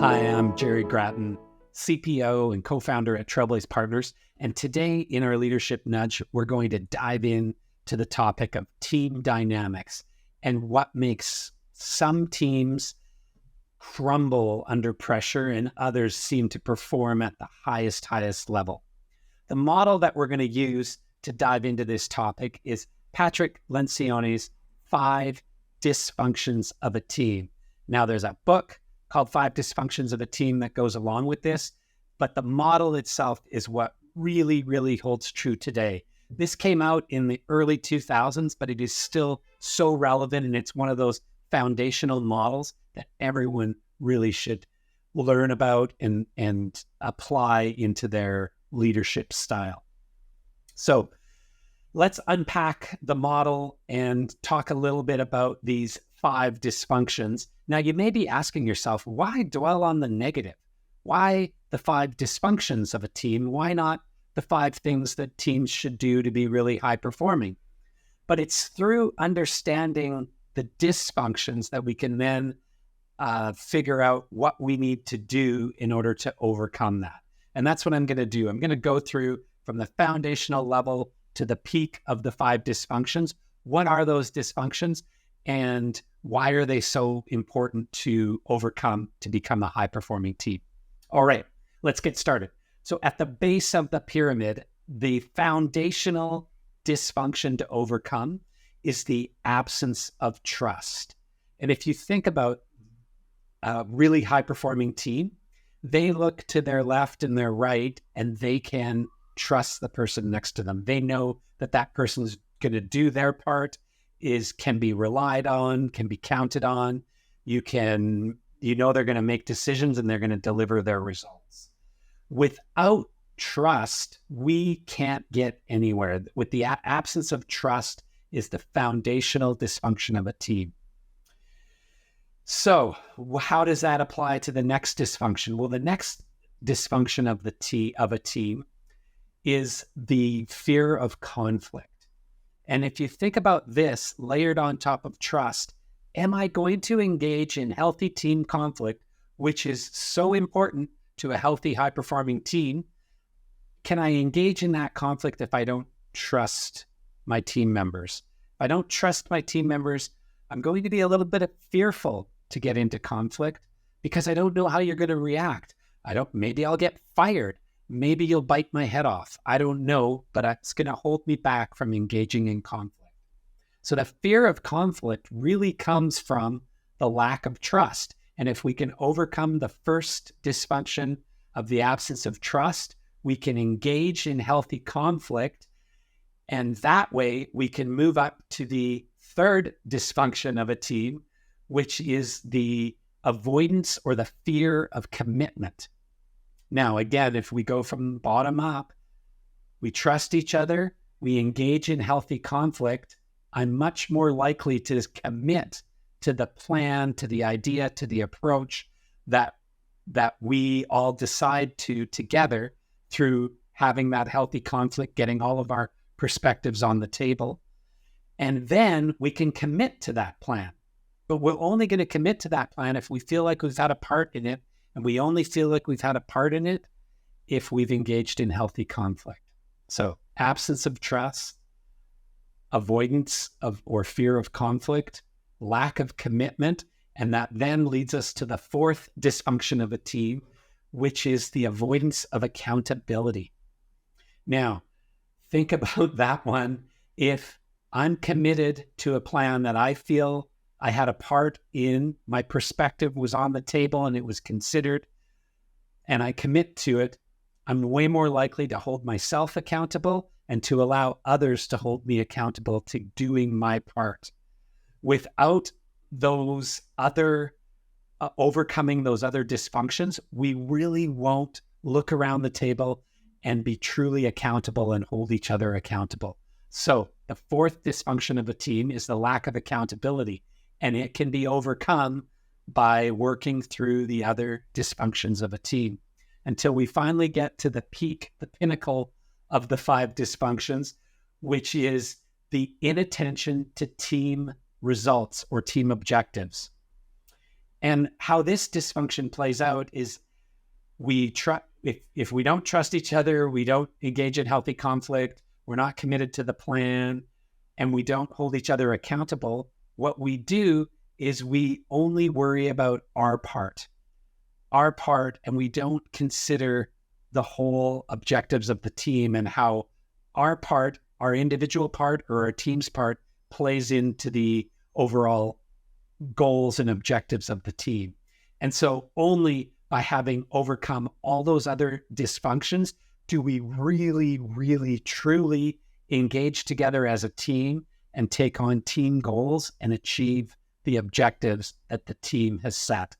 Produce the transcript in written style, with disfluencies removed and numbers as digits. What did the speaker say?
Hi, I'm Jerry Grattan, CPO and co-founder at Trailblaze Partners. And today in our Leadership Nudge, we're going to dive in to the topic of team dynamics and what makes some teams crumble under pressure and others seem to perform at the highest level. The model that we're going to use to dive into this topic is Patrick Lencioni's 5 Dysfunctions of a Team. Now, there's a book called 5 Dysfunctions of a Team that goes along with this, but the model itself is what really holds true today. This came out in the early 2000s, but it is still so relevant, and it's one of those foundational models that everyone really should learn about and apply into their leadership style. So let's unpack the model and talk a little bit about these 5 dysfunctions. Now, you may be asking yourself, why dwell on the negative? Why the 5 dysfunctions of a team? Why not the 5 things that teams should do to be really high performing? But it's through understanding the dysfunctions that we can then figure out what we need to do in order to overcome that. And that's what I'm going to do. I'm going to go through from the foundational level to the peak of the 5 dysfunctions. What are those dysfunctions and why are they so important to overcome to become a high-performing team? All right, let's get started. So at the base of the pyramid, the foundational dysfunction to overcome is the absence of trust. And if you think about a really high-performing team, they look to their left and their right, and they can trust the person next to them. They know that that person's going to do their part, can be relied on, can be counted on. You know they're going to make decisions and they're going to deliver their results. Without trust, we can't get anywhere. With the absence of trust is the foundational dysfunction of a team. So how does that apply to the next dysfunction? Well, the next dysfunction of a team is the fear of conflict. And if you think about this layered on top of trust, am I going to engage in healthy team conflict, which is so important to a healthy, high-performing team? Can I engage in that conflict if I don't trust my team members? If I don't trust my team members, I'm going to be a little bit fearful to get into conflict because I don't know how you're going to react. Maybe I'll get fired. Maybe you'll bite my head off. I don't know, but it's going to hold me back from engaging in conflict. So the fear of conflict really comes from the lack of trust. And if we can overcome the first dysfunction of the absence of trust, we can engage in healthy conflict. And that way we can move up to the third dysfunction of a team, which is the avoidance or the fear of commitment. Now, again, if we go from bottom up, we trust each other, we engage in healthy conflict, I'm much more likely to commit to the plan, to the idea, to the approach that we all decide to together through having that healthy conflict, getting all of our perspectives on the table. And then we can commit to that plan. But we're only going to commit to that plan if we feel like we've had a part in it. And we only feel like we've had a part in it if we've engaged in healthy conflict. So absence of trust, avoidance of or fear of conflict, lack of commitment, and that then leads us to the fourth dysfunction of a team, which is the avoidance of accountability. Now, think about that one. If I'm committed to a plan that I feel I had a part in, my perspective was on the table and it was considered, and I commit to it, I'm way more likely to hold myself accountable and to allow others to hold me accountable to doing my part. Without those other, overcoming those other dysfunctions, we really won't look around the table and be truly accountable and hold each other accountable. So the fourth dysfunction of a team is the lack of accountability. And it can be overcome by working through the other dysfunctions of a team until we finally get to the peak, the pinnacle of the 5 dysfunctions, which is the inattention to team results or team objectives. And how this dysfunction plays out is if we don't trust each other, we don't engage in healthy conflict, we're not committed to the plan, and we don't hold each other accountable, what we do is we only worry about our part, and we don't consider the whole objectives of the team and how our part, our individual part or our team's part plays into the overall goals and objectives of the team. And so only by having overcome all those other dysfunctions do we really, really, truly engage together as a team and take on team goals and achieve the objectives that the team has set.